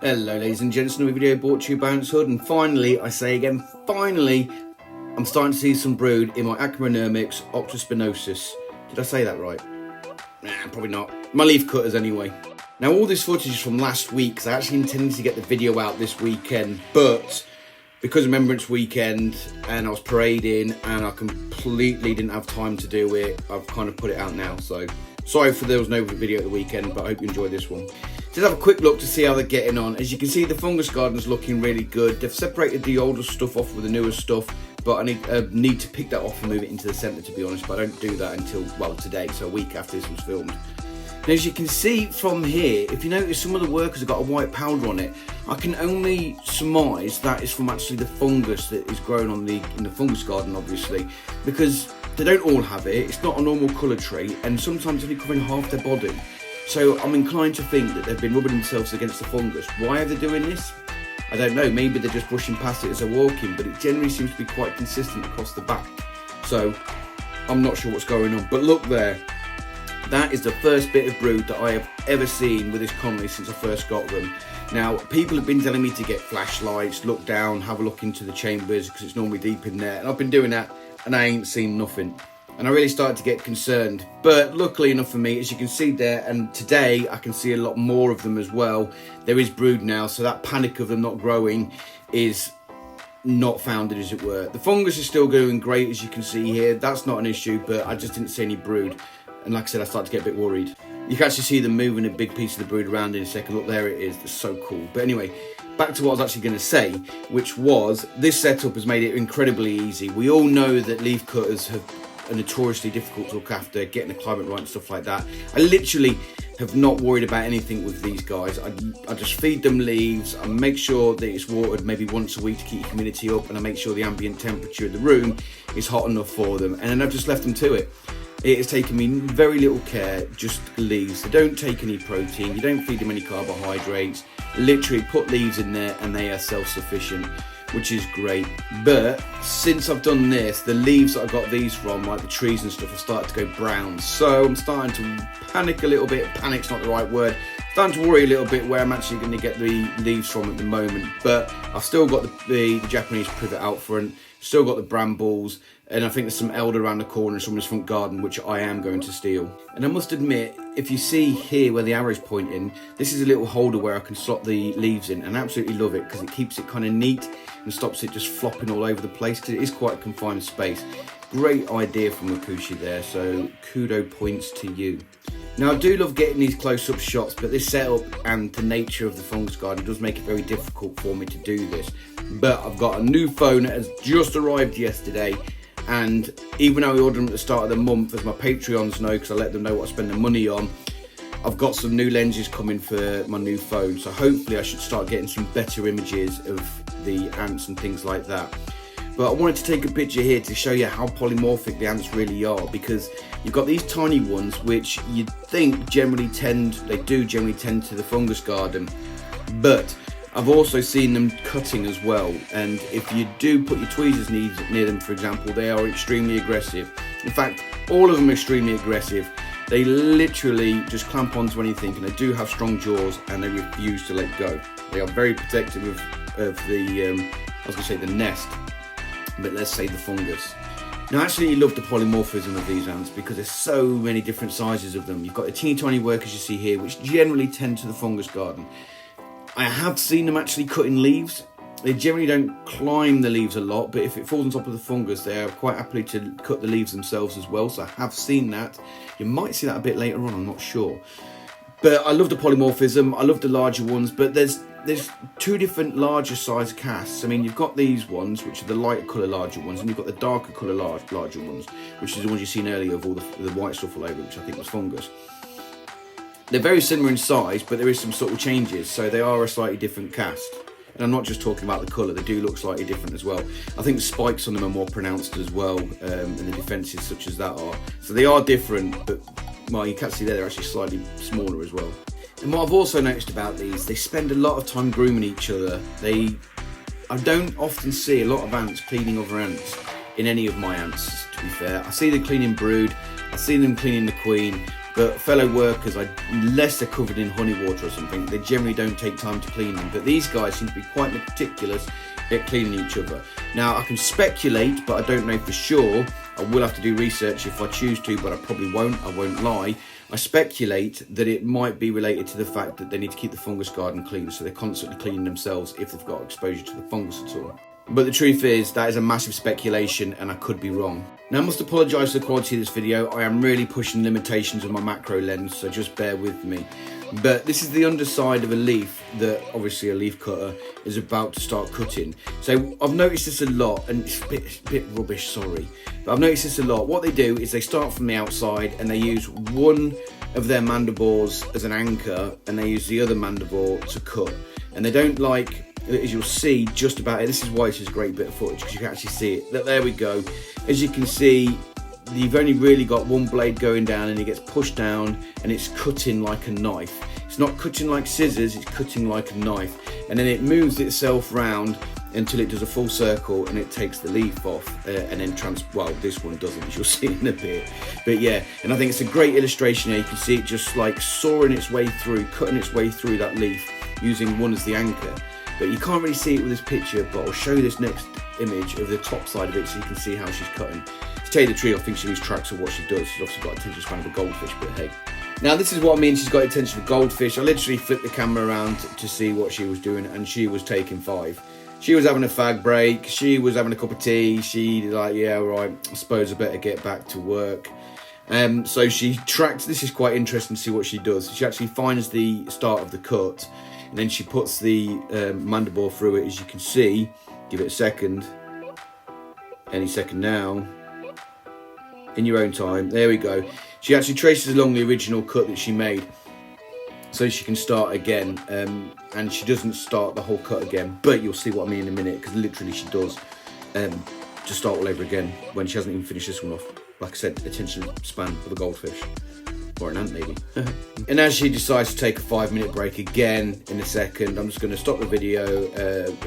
Hello ladies and gents, another video brought to you by Ants Hood, and finally, I say again, finally, I'm starting to see some brood in my Acromymex Octospinosus. Did I say that right? Nah, probably not. My leaf cutters anyway. Now all this footage is from last week, because I actually intended to get the video out this weekend, but because of Remembrance Weekend and I was parading and I completely didn't have time to do it, I've kind of put it out now, so sorry for there was no video at the weekend, but I hope you enjoyed this one. Just have a quick look to see how they're getting on. As you can see, the fungus garden's looking really good. They've separated the older stuff off with the newer stuff, but I need to pick that off and move it into the centre, to be honest, but I don't do that until, well, today, so a week after this was filmed. Now, as you can see from here, if you notice some of the workers have got a white powder on it, I can only surmise that is from actually the fungus that is grown on in the fungus garden, obviously, because they don't all have it. It's not a normal colour trait, and sometimes only covering half their body. So I'm inclined to think that they've been rubbing themselves against the fungus. Why are they doing this? I don't know. Maybe they're just brushing past it as they're walking, but it generally seems to be quite consistent across the back. So I'm not sure what's going on. But look there. That is the first bit of brood that I have ever seen with this colony since I first got them. Now, people have been telling me to get flashlights, look down, have a look into the chambers, because it's normally deep in there. And I've been doing that, and I ain't seen nothing. And I really started to get concerned. But luckily enough for me, as you can see there, and today I can see a lot more of them as well. There is brood now, so that panic of them not growing is not founded, as it were. The fungus is still doing great, as you can see here. That's not an issue, but I just didn't see any brood. And like I said, I started to get a bit worried. You can actually see them moving a big piece of the brood around in a second. Look, there it is. That's so cool. But anyway, back to what I was actually going to say, which was this setup has made it incredibly easy. We all know that leaf cutters are notoriously difficult to look after, getting the climate right and stuff like that. I literally have not worried about anything with these guys. I just feed them leaves, I make sure that it's watered maybe once a week to keep humidity up, and I make sure the ambient temperature of the room is hot enough for them, and then I've just left them to it. It has taken me very little care, just leaves. They don't take any protein, you don't feed them any carbohydrates, literally put leaves in there and they are self-sufficient, which is great. But since I've done this, the leaves that I got these from, like the trees and stuff, have started to go brown. So I'm starting to panic a little bit. Panic's not the right word. Starting to worry a little bit where I'm actually going to get the leaves from at the moment. But I've still got the Japanese privet out front, still got the brambles, and I think there's some elder around the corner in someone's front garden, which I am going to steal. And I must admit, if you see here where the arrow's pointing, this is a little holder where I can slot the leaves in, and I absolutely love it because it keeps it kind of neat and stops it just flopping all over the place, because it is quite a confined space. Great idea from Akushi there, so kudo points to you. Now, I do love getting these close-up shots, but this setup and the nature of the fungus garden does make it very difficult for me to do this. But I've got a new phone that has just arrived yesterday, and even though I ordered them at the start of the month, as my Patreons know, because I let them know what I spend the money on, I've got some new lenses coming for my new phone, so hopefully I should start getting some better images of the ants and things like that. But I wanted to take a picture here to show you how polymorphic the ants really are, because you've got these tiny ones which you'd think they do generally tend to the fungus garden, but I've also seen them cutting as well, and if you do put your tweezers near them, for example, they are extremely aggressive. In fact, all of them are extremely aggressive. They literally just clamp onto anything, and they do have strong jaws, and they refuse to let go. They are very protective of the, I was going to say the nest, but let's say the fungus. Now, I absolutely love the polymorphism of these ants because there's so many different sizes of them. You've got the teeny tiny workers you see here, which generally tend to the fungus garden. I have seen them actually cutting leaves. They generally don't climb the leaves a lot, but if it falls on top of the fungus, they are quite happily to cut the leaves themselves as well. So I have seen that. You might see that a bit later on, I'm not sure. But I love the polymorphism. I love the larger ones, but there's two different larger size casts. I mean, you've got these ones, which are the lighter colour larger ones, and you've got the darker colour larger ones, which is the ones you've seen earlier of all the white stuff all over, which I think was fungus. They're very similar in size, but there is some subtle changes, so they are a slightly different cast. And I'm not just talking about the colour, they do look slightly different as well. I think the spikes on them are more pronounced as well, and the defences such as that are. So they are different, but well, you can see there, they're actually slightly smaller as well. And what I've also noticed about these, they spend a lot of time grooming each other. I don't often see a lot of ants cleaning other ants in any of my ants, to be fair. I see them cleaning brood, I see them cleaning the queen, but fellow workers, unless they're covered in honey water or something, they generally don't take time to clean them. But these guys seem to be quite meticulous at cleaning each other. Now, I can speculate, but I don't know for sure. I will have to do research if I choose to, but I probably won't. I won't lie. I speculate that it might be related to the fact that they need to keep the fungus garden clean, so they're constantly cleaning themselves if they've got exposure to the fungus at all. But the truth is, that is a massive speculation and I could be wrong. Now, I must apologise for the quality of this video. I am really pushing limitations of my macro lens, so just bear with me. But this is the underside of a leaf that obviously a leaf cutter is about to start cutting. So I've noticed this a lot, and it's a bit rubbish, sorry. But I've noticed this a lot. What they do is they start from the outside and they use one of their mandibles as an anchor and they use the other mandible to cut. And they don't like, as you'll see just about it, this is why this is a great bit of footage, because you can actually see it. There we go. As you can see, you've only really got one blade going down and it gets pushed down and it's cutting like a knife. It's not cutting like scissors, it's cutting like a knife. And then it moves itself round until it does a full circle and it takes the leaf off and then well, this one doesn't, as you'll see in a bit. But yeah, and I think it's a great illustration here. You can see it just like sawing its way through, cutting its way through that leaf, using one as the anchor. But you can't really see it with this picture, but I'll show you this next image of the top side of it so you can see how she's cutting. To tell you the truth, I think she loses tracks of what she does. She's obviously got attention span of a goldfish, but hey. Now this is what I mean, she's got attention of a goldfish. I literally flipped the camera around to see what she was doing and she was taking 5. She was having a fag break, she was having a cup of tea, she like, yeah, right, I suppose I better get back to work. So she tracks, this is quite interesting to see what she does. She actually finds the start of the cut and then she puts the mandible through it, as you can see. Give it a second, any second now, in your own time, there we go. She actually traces along the original cut that she made so she can start again, and she doesn't start the whole cut again, but you'll see what I mean in a minute, because literally she does just start all over again when she hasn't even finished this one off. Like I said, attention span of a goldfish. Or an ant maybe. And as she decides to take a 5-minute break again in a second, I'm just going to stop the video,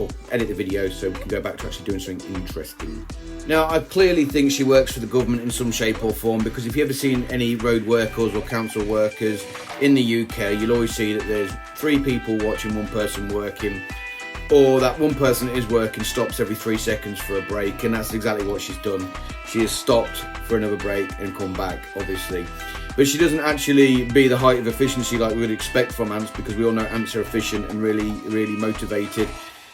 or edit the video so we can go back to actually doing something interesting. Now, I clearly think she works for the government in some shape or form, because if you've ever seen any road workers or council workers in the UK, you'll always see that there's 3 people watching one person working, or that one person that is working stops every 3 seconds for a break, and that's exactly what she's done. She has stopped for another break and come back, obviously. But she doesn't actually be the height of efficiency like we would expect from ants, because we all know ants are efficient and really, really motivated.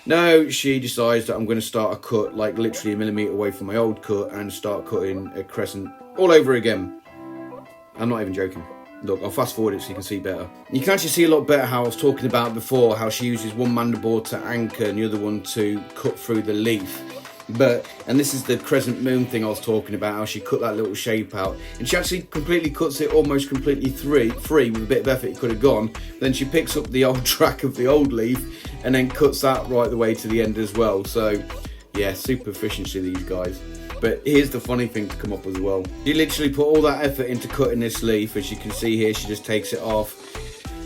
No, she decides that I'm going to start a cut like literally a millimetre away from my old cut and start cutting a crescent all over again. I'm not even joking. Look, I'll fast forward it so you can see better. You can actually see a lot better how I was talking about before, how she uses one mandible to anchor and the other one to cut through the leaf. And this is the crescent moon thing I was talking about, how she cut that little shape out. And she actually completely cuts it almost completely free with a bit of effort it could have gone. Then she picks up the old track of the old leaf and then cuts that right the way to the end as well. So yeah, super efficiency, these guys. But here's the funny thing to come up as well. She literally put all that effort into cutting this leaf. As you can see here, she just takes it off.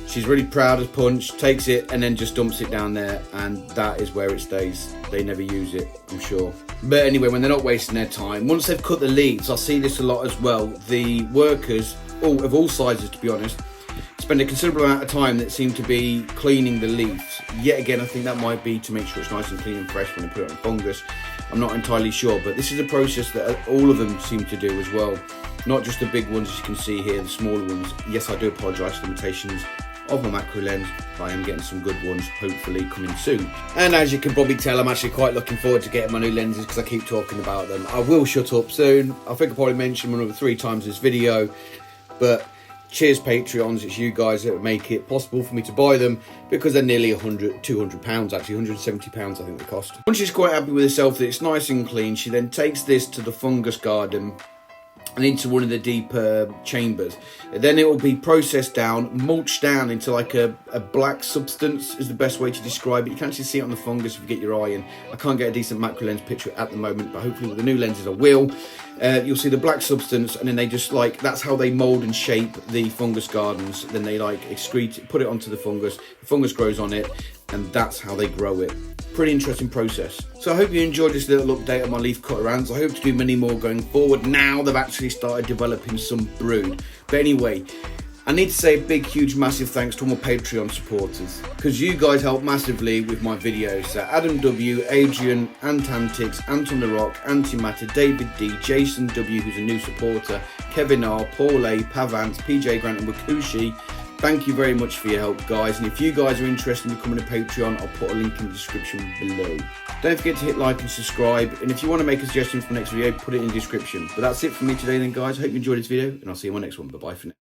She's really proud as punch, takes it and then just dumps it down there, and that is where it stays. They never use it, I'm sure. But anyway, when they're not wasting their time, once they've cut the leaves, I see this a lot as well, the workers, of all sizes to be honest, spend a considerable amount of time that seem to be cleaning the leaves. Yet again, I think that might be to make sure it's nice and clean and fresh when they put it on fungus. I'm not entirely sure, but this is a process that all of them seem to do as well. Not just the big ones, as you can see here, the smaller ones. Yes, I do apologise for the limitations of my macro lens, but I am getting some good ones hopefully coming soon. And as you can probably tell, I'm actually quite looking forward to getting my new lenses because I keep talking about them. I will shut up soon. I think I probably mentioned one of the 3 times this video, but cheers Patreons, it's you guys that make it possible for me to buy them, because they're nearly £200 actually, £170 I think they cost. Once she's quite happy with herself that it's nice and clean, she then takes this to the fungus garden and into one of the deeper chambers. Then it will be processed down, mulched down into like a black substance is the best way to describe it. You can actually see it on the fungus if you get your eye in. I can't get a decent macro lens picture at the moment, but hopefully with the new lenses I will. You'll see the black substance, and then they just like, that's how they mould and shape the fungus gardens. Then they like excrete it, put it onto the fungus grows on it, and that's how they grow it. Pretty interesting process. So I hope you enjoyed this little update on my leaf cutter ants. I hope to do many more going forward now they've actually started developing some brood. But anyway, I need to say a big, huge, massive thanks to all my Patreon supporters, because you guys help massively with my videos. So Adam W, Adrian, Antantics, Anton the Rock, Antimatter, David D, Jason W, who's a new supporter, Kevin R, Paul A, Pavance, PJ Grant and Wakushi. Thank you very much for your help, guys. And if you guys are interested in becoming a Patreon, I'll put a link in the description below. Don't forget to hit like and subscribe. And if you want to make a suggestion for the next video, put it in the description. But that's it for me today then, guys. I hope you enjoyed this video, and I'll see you in my next one. Bye-bye for now.